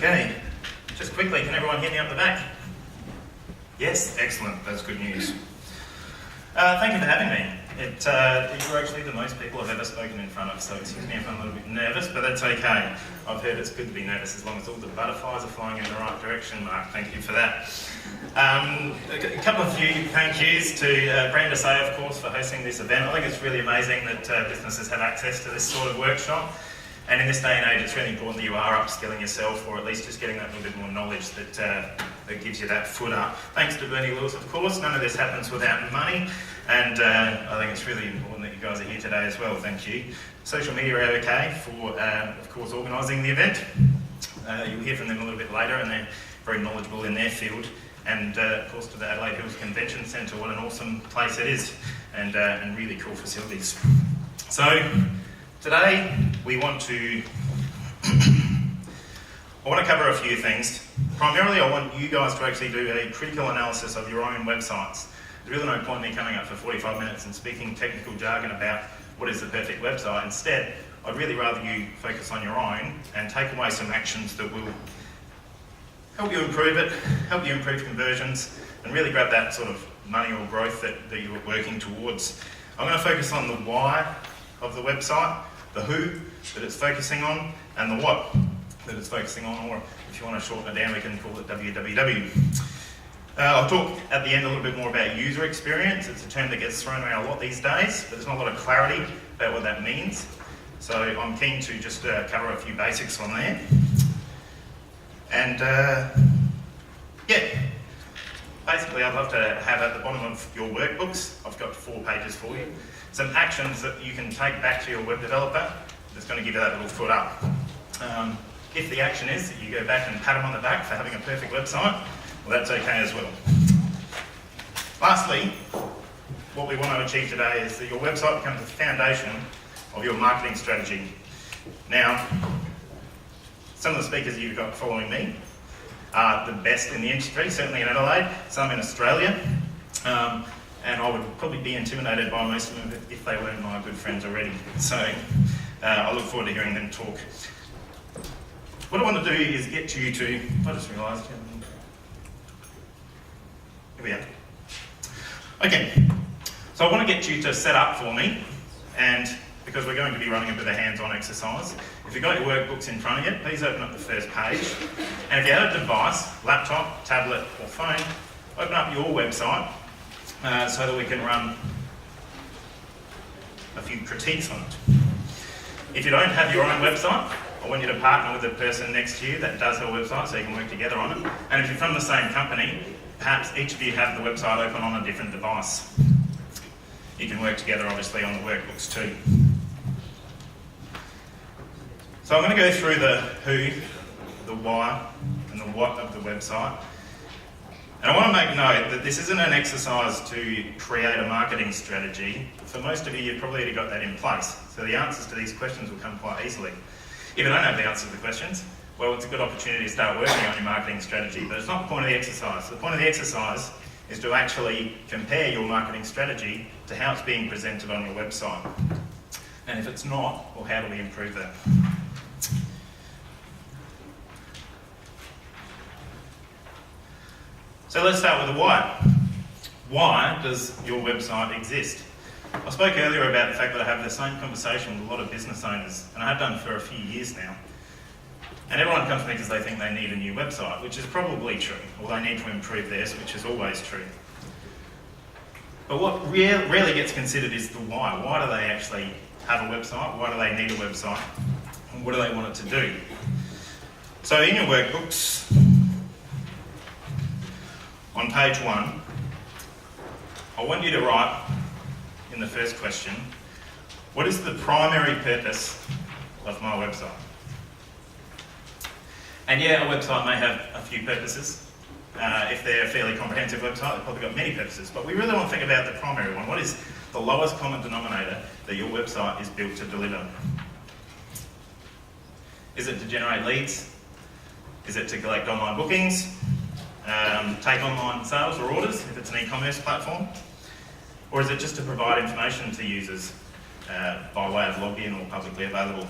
Okay, just quickly, can everyone hear me up the back? Yes, excellent, that's good news. Thank you for having me. You're actually the most people I've ever spoken in front of, so excuse me if I'm a little bit nervous, but that's okay. I've heard it's good to be nervous as long as all the butterflies are flying in the right direction, Mark. Thank you for that. A couple of few thank yous to Brenda Say, of course, for hosting this event. I think it's really amazing that businesses have access to this sort of workshop. And in this day and age, it's really important that you are upskilling yourself, or at least just getting that little bit more knowledge that gives you that foot up. Thanks to Bernie Lewis, of course. None of this happens without money, and I think it's really important that you guys are here today as well. Thank you. Social media are okay for, of course, organising the event. You'll hear from them a little bit later, and they're very knowledgeable in their field. And of course, to the Adelaide Hills Convention Centre, what an awesome place it is, and really cool facilities. So today we want to I want to cover a few things. Primarily, I want you guys to actually do a critical analysis of your own websites. There's really no point in me coming up for 45 minutes and speaking technical jargon about what is the perfect website. Instead, I'd really rather you focus on your own and take away some actions that will help you improve it, help you improve conversions, and really grab that sort of money or growth that you're working towards. I'm going to focus on the why of the website, the who that it's focusing on, and the what that it's focusing on, or if you want to shorten it down, we can call it www. I'll talk at the end a little bit more about user experience. It's a term that gets thrown around a lot these days, but there's not a lot of clarity about what that means. So I'm keen to just cover a few basics on there. And yeah, basically I'd love to have at the bottom of your workbooks, I've got 4 pages for you, some actions that you can take back to your web developer that's going to give you that little foot up. If the action is that you go back and pat them on the back for having a perfect website, well, that's okay as well. Lastly, what we want to achieve today is that your website becomes the foundation of your marketing strategy. Now, some of the speakers you've got following me are the best in the industry, certainly in Adelaide, some in Australia, and I would probably be intimidated by most of them if they weren't my good friends already. So I look forward to hearing them talk. What I want to do is get you to, I just realised, here we are. Okay, so I want to get you to set up for me, and because we're going to be running a bit of a hands-on exercise, if you've got your workbooks in front of you, please open up the first page. And if you have a device, laptop, tablet or phone, open up your website so that we can run a few critiques on it. If you don't have your own website, I want you to partner with the person next to you that does her website so you can work together on it. And if you're from the same company, perhaps each of you have the website open on a different device. You can work together obviously on the workbooks too. So I'm going to go through the who, the why and the what of the website. And I want to make note that this isn't an exercise to create a marketing strategy. For most of you, you've probably already got that in place. So the answers to these questions will come quite easily. If you don't have the answer to the questions, well, it's a good opportunity to start working on your marketing strategy, but it's not the point of the exercise. The point of the exercise is to actually compare your marketing strategy to how it's being presented on your website. And if it's not, well, how do we improve that? So let's start with the why. Why does your website exist? I spoke earlier about the fact that I have the same conversation with a lot of business owners, and I have done for a few years now. And everyone comes to me because they think they need a new website, which is probably true, or they need to improve theirs, which is always true. But what rarely gets considered is the why. Why do they actually have a website? Why do they need a website? And what do they want it to do? So in your workbooks, on page 1, I want you to write in the first question, what is the primary purpose of my website? And yeah, a website may have a few purposes. If they're a fairly comprehensive website, they've probably got many purposes. But we really want to think about the primary one. What is the lowest common denominator that your website is built to deliver? Is it to generate leads? Is it to collect online bookings? Take online sales or orders if it's an e-commerce platform? Or is it just to provide information to users by way of login or publicly available?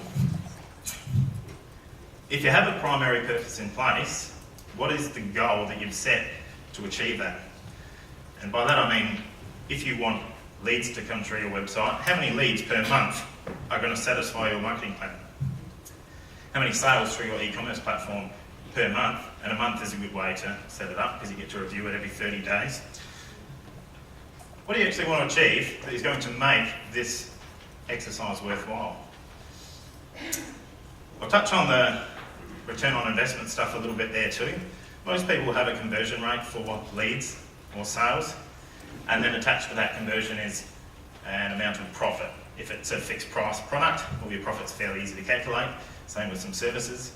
if you have a primary purpose in place, what is the goal that you've set to achieve that? And by that I mean, if you want leads to come through your website, how many leads per month are going to satisfy your marketing plan? How many sales through your e-commerce platform per month? And a month is a good way to set it up because you get to review it every 30 days. What do you actually want to achieve that is going to make this exercise worthwhile? I'll touch on the return on investment stuff a little bit there too. Most people have a conversion rate for leads or sales, and then attached to that conversion is an amount of profit. If it's a fixed price product, well, your profit's fairly easy to calculate, same with some services.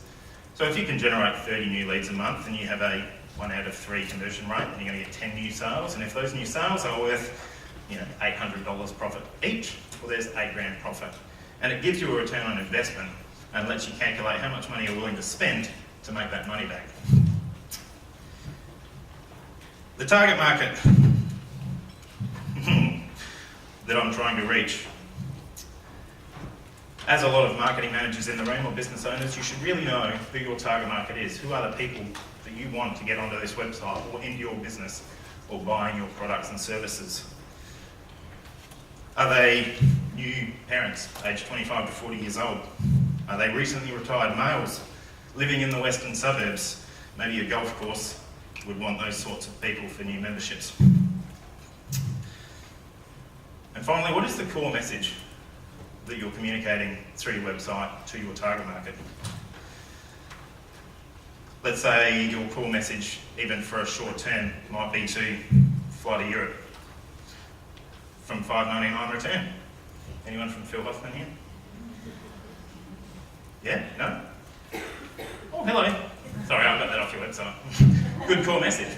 So if you can generate 30 new leads a month and you have a 1 out of 3 conversion rate, then you're going to get 10 new sales, and if those new sales are worth $800 profit each, well, there's $8,000 profit. And it gives you a return on investment and lets you calculate how much money you're willing to spend to make that money back. The target market that I'm trying to reach. As a lot of marketing managers in the room or business owners, you should really know who your target market is. Who are the people that you want to get onto this website or into your business or buying your products and services? Are they new parents, aged 25 to 40 years old? Are they recently retired males living in the western suburbs? Maybe a golf course would want those sorts of people for new memberships. And finally, what is the core message that you're communicating through your website to your target market? Let's say your core message, even for a short term, might be to fly to Europe from $5.99 return. Anyone from Phil Hoffman here? Yeah? No? Oh, hello. Sorry, I got that off your website. Good core message.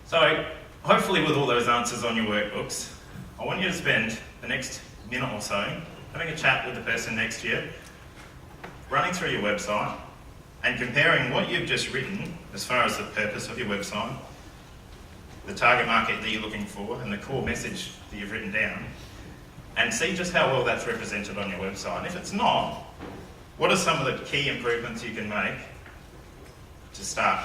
So, hopefully with all those answers on your workbooks, I want you to spend the next minute or so having a chat with the person next to you, running through your website and comparing what you've just written as far as the purpose of your website, the target market that you're looking for, and the core message that you've written down, and see just how well that's represented on your website. And if it's not, what are some of the key improvements you can make to start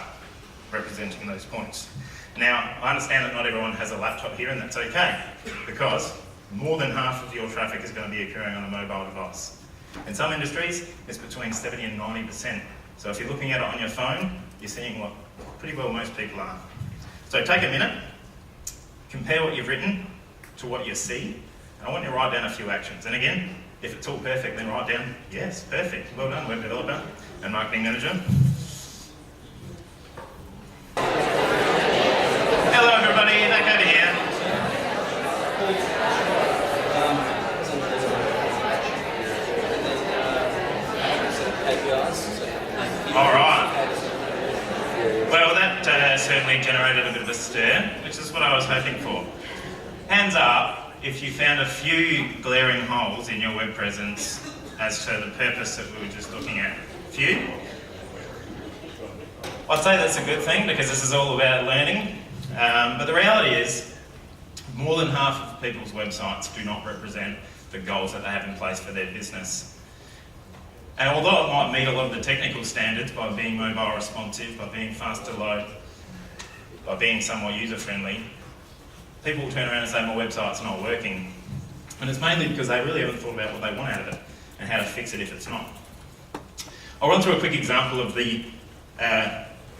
representing those points? Now, I understand that not everyone has a laptop here, and that's okay, because more than half of your traffic is going to be occurring on a mobile device. In some industries, it's between 70 and 90%. So if you're looking at it on your phone, you're seeing what pretty well most people are. So take a minute, compare what you've written to what you see, and I want you to write down a few actions. And again, if it's all perfect, then write down, yes, perfect, well done, web developer and marketing manager. Hello everybody, back over here. Alright. Well, that certainly generated a bit of a stir, which is what I was hoping for. Hands up if you found a few glaring holes in your web presence as to the purpose that we were just looking at. Few? I'd say that's a good thing because this is all about learning. But the reality is, more than half of people's websites do not represent the goals that they have in place for their business. And although it might meet a lot of the technical standards by being mobile responsive, by being fast to load, by being somewhat user-friendly, people will turn around and say, my website's not working. And it's mainly because they really haven't thought about what they want out of it and how to fix it if it's not. I'll run through a quick example of the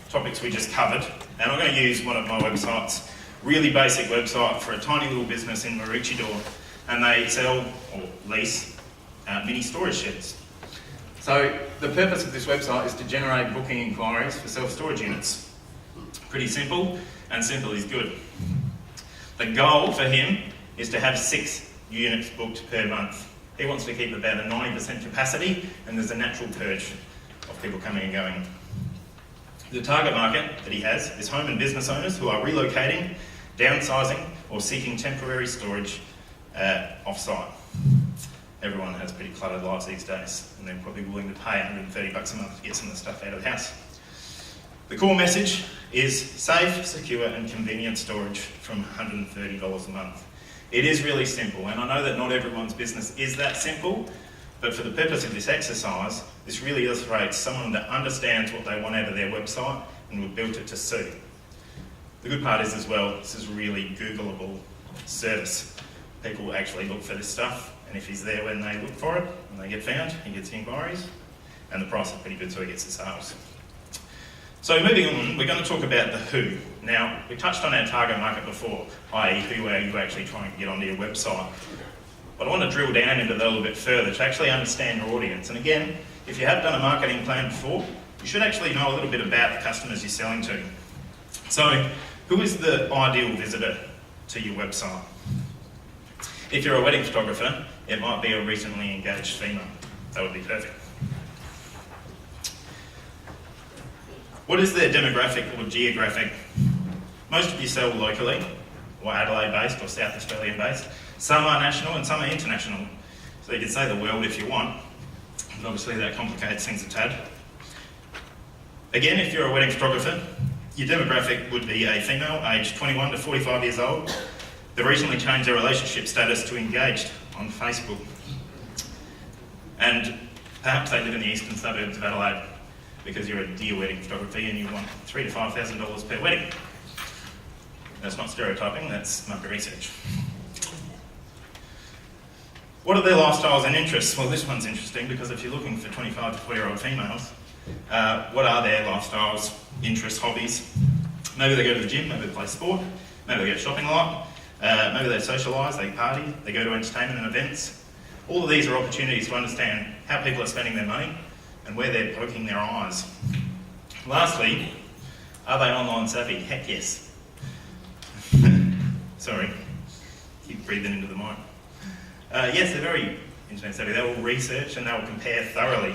topics we just covered, and I'm going to use one of my websites, really basic website for a tiny little business in Maroochydore, and they sell or lease mini storage sheds. So the purpose of this website is to generate booking inquiries for self-storage units. Pretty simple, and simple is good. The goal for him is to have 6 units booked per month. He wants to keep about a 90% capacity, and there's a natural purge of people coming and going. The target market that he has is home and business owners who are relocating, downsizing, or seeking temporary storage off-site. Everyone has pretty cluttered lives these days, and they're probably willing to pay $130 a month to get some of the stuff out of the house. The core message is safe, secure, and convenient storage from $130 a month. It is really simple, and I know that not everyone's business is that simple, But for the purpose of this exercise, this really illustrates someone that understands what they want out of their website and will build it to suit. The good part is as well, this is really Googleable service. People actually look for this stuff, and if he's there when they look for it, and they get found, he gets the inquiries, and the price is pretty good, so he gets the sales. So moving on, we're going to talk about the who. Now, we touched on our target market before, i.e. who are you actually trying to get onto your website. But I want to drill down into that a little bit further to actually understand your audience. And again, if you have done a marketing plan before, you should actually know a little bit about the customers you're selling to. So, who is the ideal visitor to your website? If you're a wedding photographer, it might be a recently engaged female. That would be perfect. What is their demographic or geographic? Most of you sell locally, or Adelaide-based or South Australian-based. Some are national and some are international. So you could say the world if you want, but obviously that complicates things a tad. Again, if you're a wedding photographer, your demographic would be a female aged 21 to 45 years old. They recently changed their relationship status to engaged on Facebook. And perhaps they live in the eastern suburbs of Adelaide because you're a dear wedding photographer and you want $3,000 to $5,000 per wedding. That's not stereotyping, that's market research. What are their lifestyles and interests? Well, this one's interesting because if you're looking for 25 to 40-year-old females, what are their lifestyles, interests, hobbies? Maybe they go to the gym, maybe they play sport, maybe they go shopping a lot, maybe they socialise, they party, they go to entertainment and events. All of these are opportunities to understand how people are spending their money and where they're poking their eyes. Lastly, are they online savvy? Heck yes. Sorry, keep breathing into the mic. Yes, they're very internet savvy. They will research and they will compare thoroughly.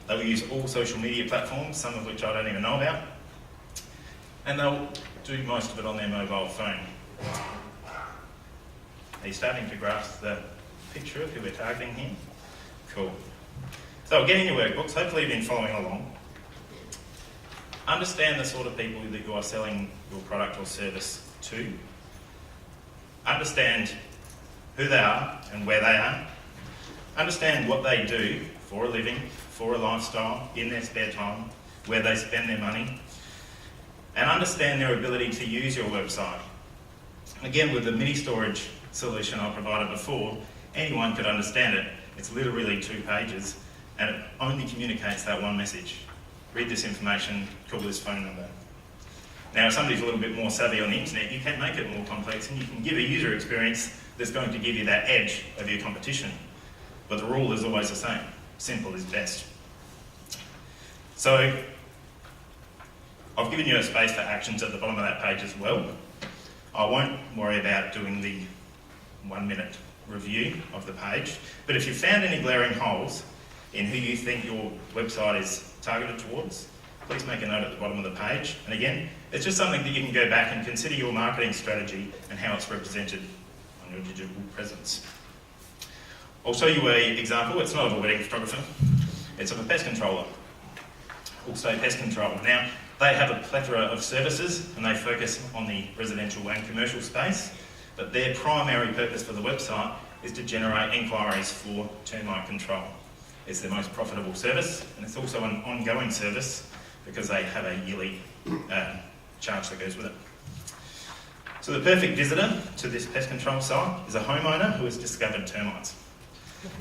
They will use all social media platforms, some of which I don't even know about, and they'll do most of it on their mobile phone. Are you starting to grasp the picture of who we're targeting here? Cool. So get in your workbooks, hopefully you've been following along. Understand the sort of people that you are selling your product or service to. Understand who they are and where they are. Understand what they do for a living, for a lifestyle, in their spare time, where they spend their money. And understand their ability to use your website. Again, with the mini storage solution I provided before, anyone could understand it. It's literally 2 pages and it only communicates that one message. Read this information, call this phone number. Now, if somebody's a little bit more savvy on the internet, you can make it more complex and you can give a user experience that's going to give you that edge over your competition. But the rule is always the same. Simple is best. So, I've given you a space for actions at the bottom of that page as well. I won't worry about doing the 1-minute review of the page, but if you've found any glaring holes in who you think your website is targeted towards, please make a note at the bottom of the page. And again, it's just something that you can go back and consider your marketing strategy and how it's represented on your digital presence. I'll show you an example. It's not of a wedding photographer, it's of a pest controller. Also Pest Control. Now, they have a plethora of services and they focus on the residential and commercial space, but their primary purpose for the website is to generate inquiries for termite control. It's their most profitable service, and it's also an ongoing service because they have a yearly charge that goes with it. So the perfect visitor to this pest control site is a homeowner who has discovered termites,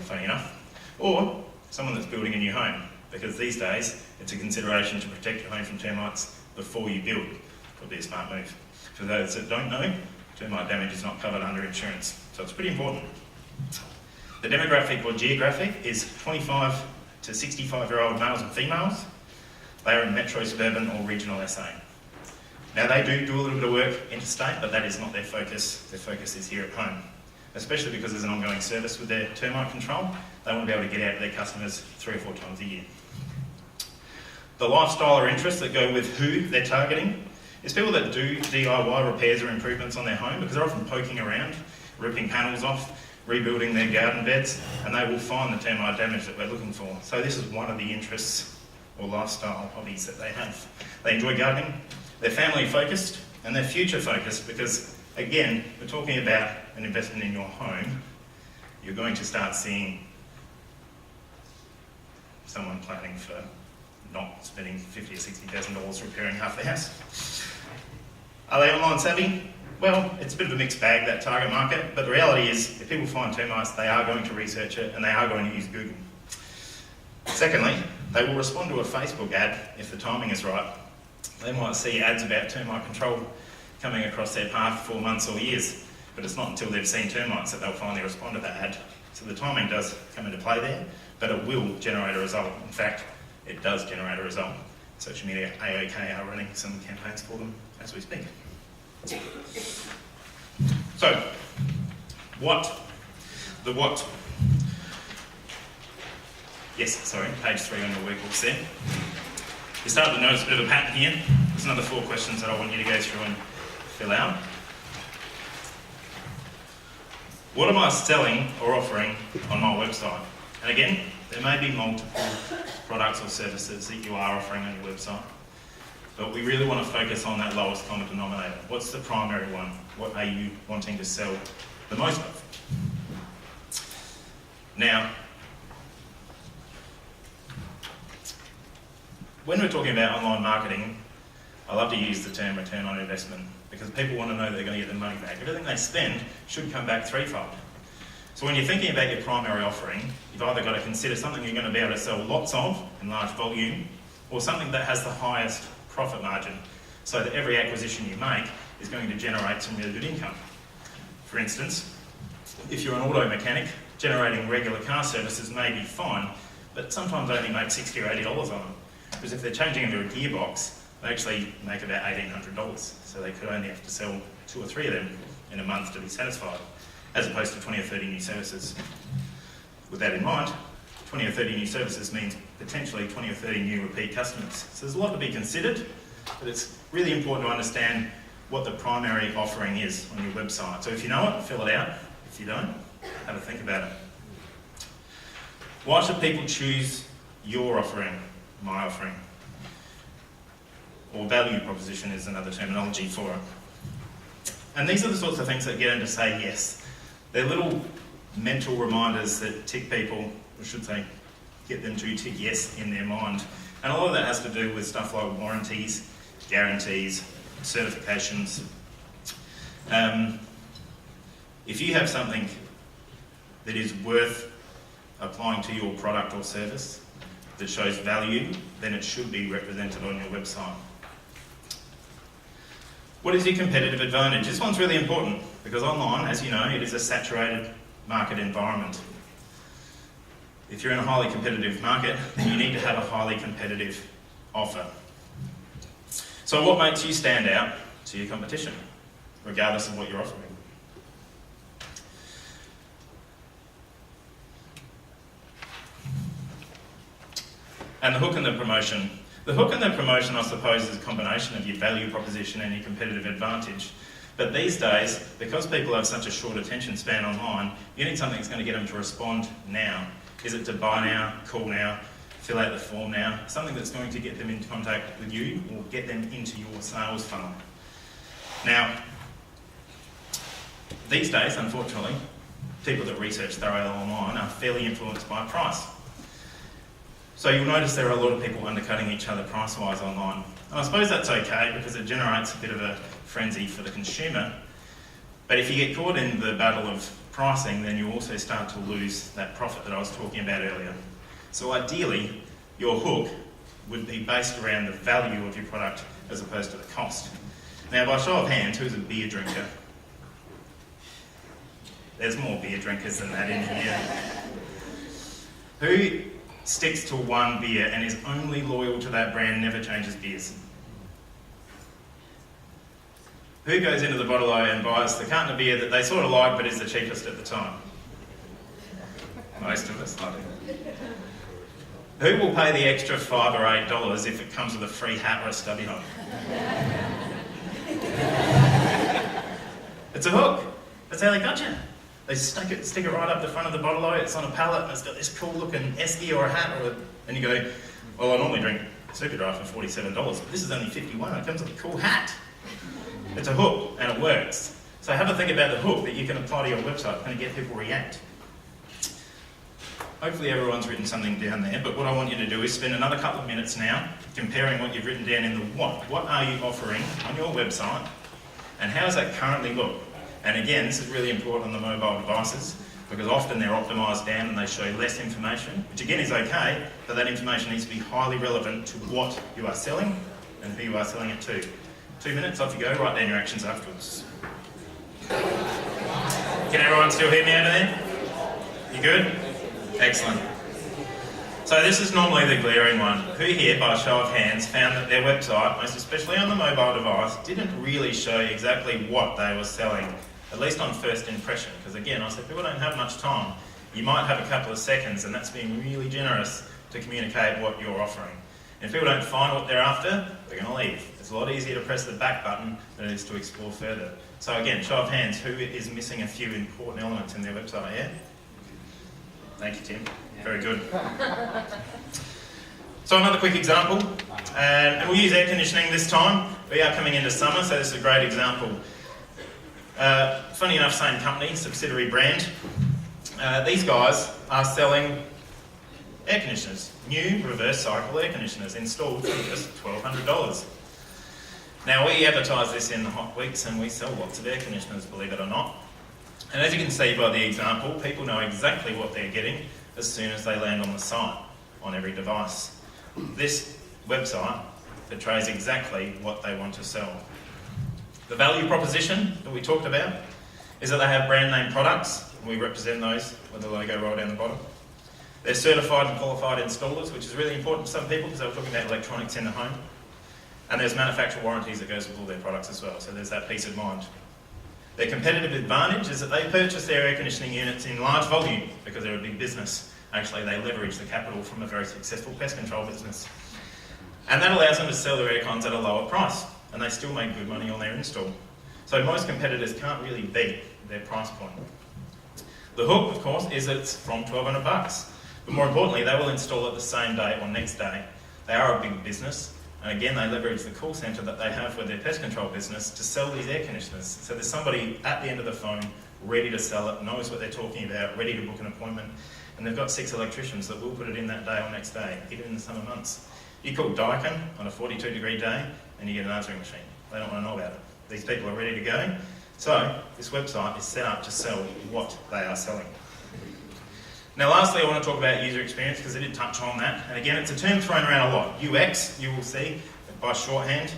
funny enough, or someone that's building a new home, because these days it's a consideration to protect your home from termites before you build. Would be a smart move. For those that don't know, termite damage is not covered under insurance, so it's pretty important. The demographic or geographic is 25 to 65-year-old males and females. They are in metro, suburban or regional SA. Now they do a little bit of work interstate, but that is not their focus. Their focus is here at home, especially because there's an ongoing service with their termite control. They want to be able to get out to their customers 3 or 4 times a year. The lifestyle or interests that go with who they're targeting is people that do DIY repairs or improvements on their home, because they're often poking around, ripping panels off, rebuilding their garden beds, and they will find the termite damage that we're looking for. So this is one of the interests or lifestyle hobbies that they have. They enjoy gardening, they're family focused, and they're future focused, because again, we're talking about an investment in your home. You're going to start seeing someone planning for not spending $50,000 or $60,000 repairing half the house. Are they online savvy? Well, it's a bit of a mixed bag, that target market, but the reality is if people find termites, they are going to research it and they are going to use Google. Secondly, they will respond to a Facebook ad if the timing is right. They might see ads about termite control coming across their path for months or years, but it's not until they've seen termites that they'll finally respond to that ad. So the timing does come into play there, but it will generate a result. In fact, it does generate a result. Social media AOK are running some campaigns for them as we speak. So, what? The what? Yes, sorry, page 3 on your workbooks there. You start to notice a bit of a pattern here. There's another 4 questions that I want you to go through and fill out. What am I selling or offering on my website? And again, there may be multiple products or services that you are offering on your website, but we really want to focus on that lowest common denominator. What's the primary one? What are you wanting to sell the most of? Now, when we're talking about online marketing, I love to use the term return on investment because people want to know they're going to get their money back. Everything they spend should come back threefold. So when you're thinking about your primary offering, you've either got to consider something you're going to be able to sell lots of in large volume, or something that has the highest profit margin, so that every acquisition you make is going to generate some really good income. For instance, if you're an auto mechanic, generating regular car services may be fine, but sometimes only make $60 or $80 on them. Because if they're changing into a gearbox, they actually make about $1,800, so they could only have to sell 2 or 3 of them in a month to be satisfied, as opposed to 20 or 30 new services. With that in mind, 20 or 30 new services means potentially 20 or 30 new repeat customers. So there's a lot to be considered, but it's really important to understand what the primary offering is on your website. So if you know it, fill it out. If you don't, have a think about it. Why should people choose your offering, my offering? Or value proposition is another terminology for it. And these are the sorts of things that get them to say yes. They're little mental reminders that tick people, or should say, get them to tick yes in their mind. And a lot of that has to do with stuff like warranties, guarantees, certifications. If you have something that is worth applying to your product or service that shows value, then it should be represented on your website. What is your competitive advantage? This one's really important because online, as you know, it is a saturated market environment. If you're in a highly competitive market, then you need to have a highly competitive offer. So what makes you stand out to your competition, regardless of what you're offering? And the hook and the promotion. The hook and the promotion, I suppose, is a combination of your value proposition and your competitive advantage. But these days, because people have such a short attention span online, you need something that's going to get them to respond now. Is it to buy now, call now, fill out the form now? Something that's going to get them into contact with you or get them into your sales funnel. Now, these days, unfortunately, people that research thoroughly online are fairly influenced by price. So you'll notice there are a lot of people undercutting each other price-wise online. And I suppose that's okay because it generates a bit of a frenzy for the consumer. But if you get caught in the battle of pricing, then you also start to lose that profit that I was talking about earlier. So ideally, your hook would be based around the value of your product as opposed to the cost. Now, by show of hands, who's a beer drinker? There's more beer drinkers than that in here. Who sticks to one beer and is only loyal to that brand, never changes beers? Who goes into the bottle and buys the carton of beer that they sort of like but is the cheapest at the time? Most of us, I think. Who will pay the extra $5 or $8 if it comes with a free hat or a stubby hop? It's a hook. That's how they got you. They stick it right up the front of the bottle, it's on a pallet and it's got this cool looking esky or a hat, and you go, well, I normally drink Superdry for $47, but this is only $51, it comes with a cool hat. It's a hook and it works. So have a think about the hook that you can apply to your website and get people to react. hopefully everyone's written something down there, but what I want you to do is spend another couple of minutes now comparing what you've written down in the what. What are you offering on your website, and how does that currently look? And again, this is really important on the mobile devices, because often they're optimised down and they show less information, which again is okay, but that information needs to be highly relevant to what you are selling and who you are selling it to. 2 minutes, off you go, write down your actions afterwards. Can everyone still hear me over there? You good? Excellent. So this is normally the glaring one. Who here, by a show of hands, found that their website, most especially on the mobile device, didn't really show exactly what they were selling, at least on first impression? Because again, I said people don't have much time. You might have a couple of seconds, and that's being really generous to communicate what you're offering. And if people don't find what they're after, they're going to leave. It's a lot easier to press the back button than it is to explore further. So again, show of hands, who is missing a few important elements in their website, yeah? Thank you, Tim. Very good. So another quick example, and we'll use air conditioning this time. We are coming into summer, so this is a great example. Funny enough, same company, subsidiary brand. These guys are selling air conditioners, new reverse cycle air conditioners installed for just $1,200. Now we advertise this in the hot weeks and we sell lots of air conditioners, believe it or not. And as you can see by the example, people know exactly what they're getting as soon as they land on the site, on every device. This website portrays exactly what they want to sell. The value proposition that we talked about is that they have brand name products. We represent those with the logo right down the bottom. They're certified and qualified installers, which is really important for some people because they were talking about electronics in the home. And there's manufacturer warranties that goes with all their products as well, so there's that peace of mind. Their competitive advantage is that they purchase their air conditioning units in large volume because they're a big business. Actually, they leverage the capital from a very successful pest control business. And that allows them to sell their air cons at a lower price, and they still make good money on their install. So most competitors can't really beat their price point. The hook, of course, is that it's from $1,200. But more importantly, they will install it the same day or next day. They are a big business, and again, they leverage the call centre that they have with their pest control business to sell these air conditioners. So there's somebody at the end of the phone ready to sell it, knows what they're talking about, ready to book an appointment, and they've got 6 electricians that will put it in that day or next day, even in the summer months. You call Daikin on a 42-degree day, and you get an answering machine. They don't want to know about it. These people are ready to go. So this website is set up to sell what they are selling. Now lastly, I want to talk about user experience because I did touch on that. And again, it's a term thrown around a lot. UX, you will see by shorthand.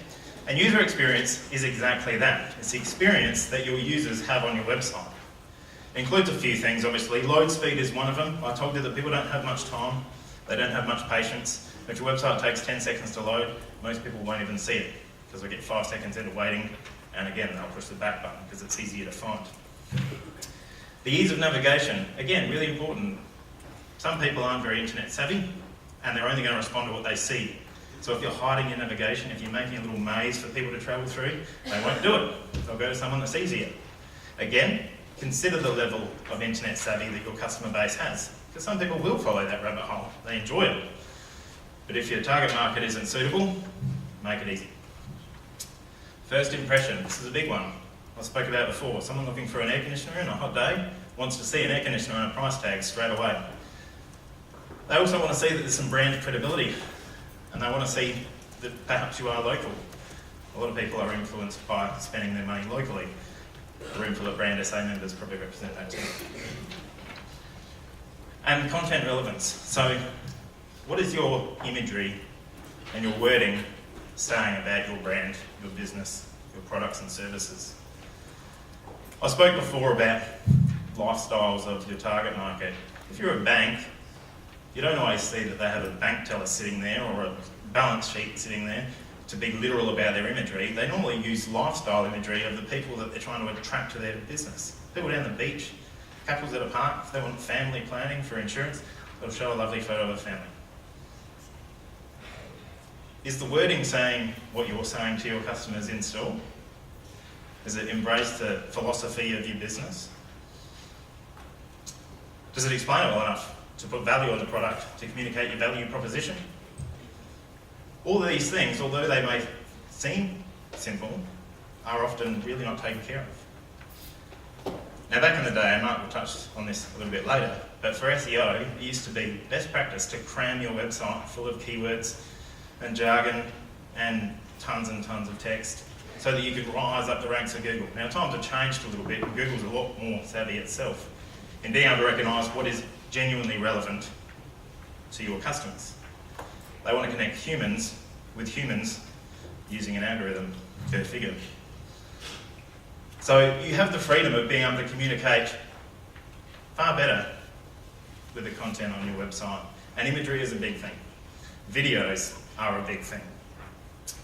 And user experience is exactly that. It's the experience that your users have on your website. It includes a few things, obviously. Load speed is one of them. I told you that people don't have much time. They don't have much patience. If your website takes 10 seconds to load, most people won't even see it because they get 5 seconds into waiting. And again, they'll push the back button because it's easier to find. The ease of navigation, again, really important. Some people aren't very internet savvy and they're only going to respond to what they see. So if you're hiding your navigation, if you're making a little maze for people to travel through, they won't do it. They'll go to someone that's easier. Again, consider the level of internet savvy that your customer base has. Because some people will follow that rabbit hole. They enjoy it. But if your target market isn't suitable, make it easy. First impression, this is a big one. I spoke about it before. Someone looking for an air conditioner on a hot day wants to see an air conditioner and a price tag straight away. They also want to see that there's some brand credibility, and they want to see that perhaps you are local. A lot of people are influenced by spending their money locally. The Roomful of Brand SA members probably represent that too. And content relevance. So, what is your imagery and your wording saying about your brand, your business, your products and services? I spoke before about lifestyles of your target market. If you're a bank, you don't always see that they have a bank teller sitting there or a balance sheet sitting there to be literal about their imagery. They normally use lifestyle imagery of the people that they're trying to attract to their business. People down the beach, couples at a park, if they want family planning for insurance, they'll show a lovely photo of a family. Is the wording saying what you're saying to your customers in store? Does it embrace the philosophy of your business? Does it explain it well enough to put value on the product, to communicate your value proposition? All of these things, although they may seem simple, are often really not taken care of. Now back in the day, and Mark will touch on this a little bit later, But for SEO, it used to be best practice to cram your website full of keywords and jargon and tons of text so that you could rise up the ranks of Google. Now, times have changed a little bit, and Google's a lot more savvy itself in being able to recognise what is genuinely relevant to your customers. They want to connect humans with humans using an algorithm, per figure. So you have the freedom of being able to communicate far better with the content on your website. And imagery is a big thing. Videos are a big thing.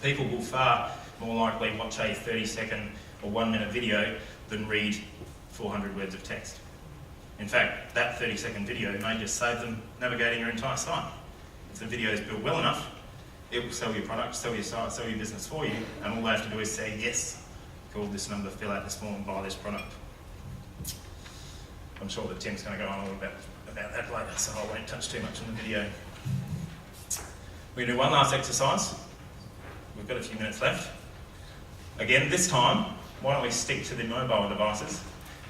People will far more likely watch a 30-second or 1-minute video than read 400 words of text. In fact, that 30-second video may just save them navigating your entire site. If the video is built well enough, it will sell your product, sell your site, sell your business for you, and all they have to do is say, yes, call this number, fill out this form, buy this product. I'm sure that Tim's going to go on a little bit about that later, so I won't touch too much on the video. We're going to do one last exercise. We've got a few minutes left. Again, this time, why don't we stick to the mobile devices?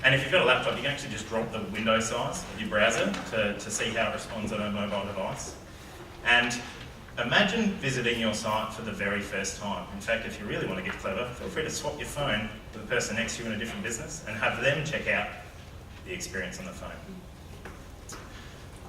And if you've got a laptop, you can actually just drop the window size of your browser to see how it responds on a mobile device. And imagine visiting your site for the very first time. In fact, if you really want to get clever, feel free to swap your phone with the person next to you in a different business and have them check out the experience on the phone.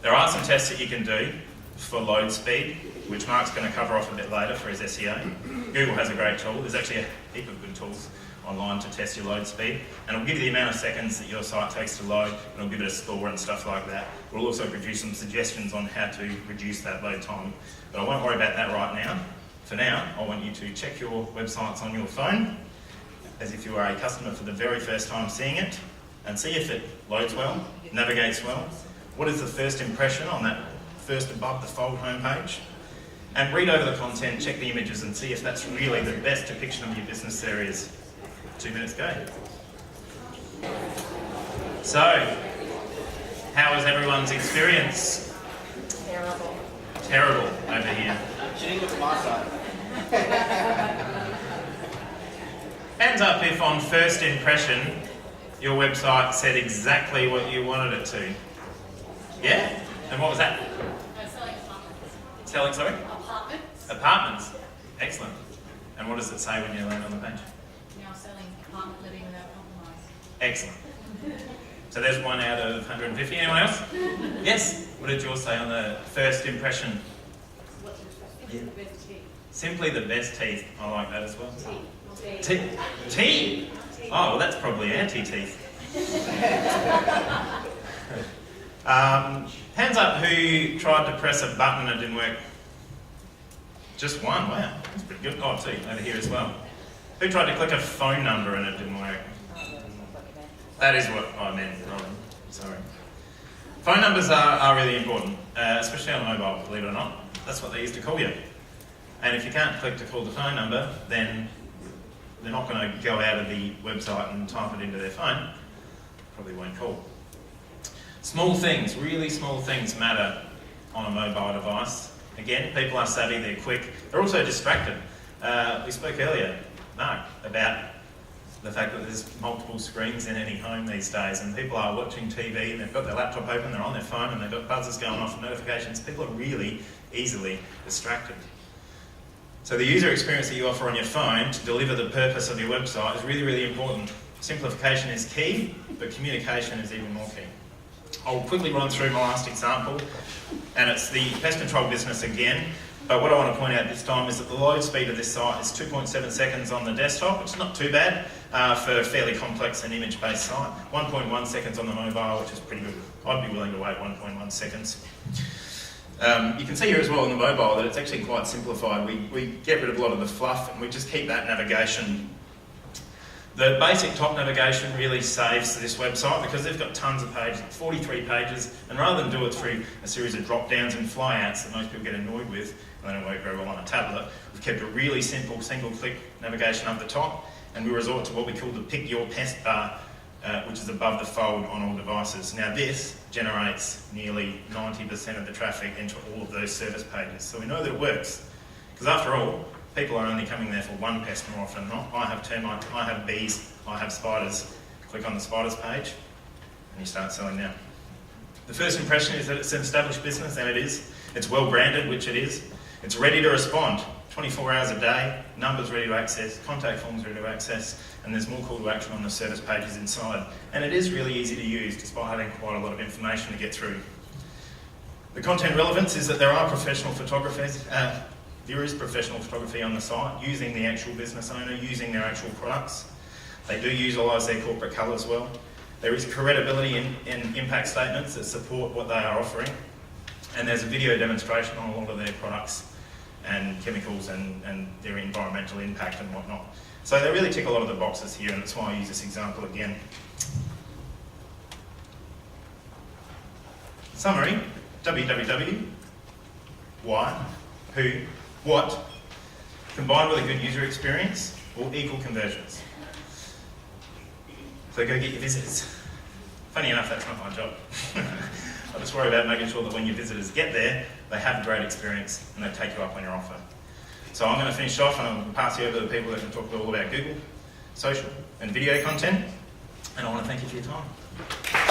There are some tests that you can do for load speed, which Mark's going to cover off a bit later for his SEO. Google has a great tool. There's actually a heap of good tools online to test your load speed, and it'll give you the amount of seconds that your site takes to load, and it'll give it a score and stuff like that. We'll also produce some suggestions on how to reduce that load time, but I won't worry about that right now. For now, I want you to check your websites on your phone as if you are a customer for the very first time seeing it, and see if it loads well, navigates well. What is the first impression on that first above the fold homepage? And read over the content, check the images, and see if that's really the best depiction of your business there is. 2 minutes go. So, how was everyone's experience? Terrible. Terrible over here. She didn't look at my side. Hands up if on first impression your website said exactly what you wanted it to. Yeah? And what was that? Selling apartments. Selling, sorry? Apartments. Apartments. Excellent. And what does it say when you land on the page? Now selling apartment living without compromise. Excellent. So there's 1 out of 150. Anyone else? Yes? What did yours say on the first impression? Simply the best tea. Simply the best teeth. I like that as well. Tea. Tea? Oh, well, that's probably anti-teeth. Hands up who tried to press a button and it didn't work. Just one, wow, that's pretty good. Oh, 2 over here as well. Who tried to click a phone number and it didn't work? That is what I meant, Robin. Sorry. Phone numbers are really important, especially on mobile, believe it or not. That's what they used to call you. And if you can't click to call the phone number, then they're not going to go out of the website and type it into their phone. Probably won't call. Small things, really small things matter on a mobile device. Again, people are savvy, they're quick. They're also distracted. We spoke earlier, Mark, about the fact that there's multiple screens in any home these days, and people are watching TV and they've got their laptop open, they're on their phone and they've got buzzers going off and notifications. People are really easily distracted. So the user experience that you offer on your phone to deliver the purpose of your website is really, really important. Simplification is key, but communication is even more key. I'll quickly run through my last example, and it's the pest control business again. But what I want to point out this time is that the load speed of this site is 2.7 seconds on the desktop, which is not too bad for a fairly complex and image-based site. 1.1 seconds on the mobile, which is pretty good. I'd be willing to wait 1.1 seconds. You can see here as well on the mobile that it's actually quite simplified. We get rid of a lot of the fluff and we just keep that navigation. The basic top navigation really saves this website because they've got tons of pages, 43 pages, and rather than do it through a series of drop-downs and flyouts that most people get annoyed with, and they don't work very well on a tablet, we've kept a really simple single-click navigation up the top, and we resort to what we call the Pick Your Pest bar, which is above the fold on all devices. Now this generates nearly 90% of the traffic into all of those service pages, so we know that it works. Because after all, people are only coming there for one pest more often than not. I have termites, I have bees, I have spiders. Click on the spiders page and you start selling now. The first impression is that it's an established business, and it is. It's well branded, which it is. It's ready to respond, 24 hours a day, numbers ready to access, contact forms ready to access, and there's more call to action on the service pages inside. And it is really easy to use, despite having quite a lot of information to get through. The content relevance is that there are professional photographers. There is professional photography on the site, using the actual business owner, using their actual products. They do utilise their corporate colour as well. There is credibility in impact statements that support what they are offering. And there's a video demonstration on a lot of their products and chemicals and their environmental impact and whatnot. So they really tick a lot of the boxes here, and that's why I use this example again. Summary: www, why, who, what, combined with a good user experience will equal conversions. So go get your visitors. Funny enough, that's not my job. I just worry about making sure that when your visitors get there, they have a great experience and they take you up on your offer. So I'm going to finish off and I'll pass you over to the people that can talk all about Google, social and video content. And I want to thank you for your time.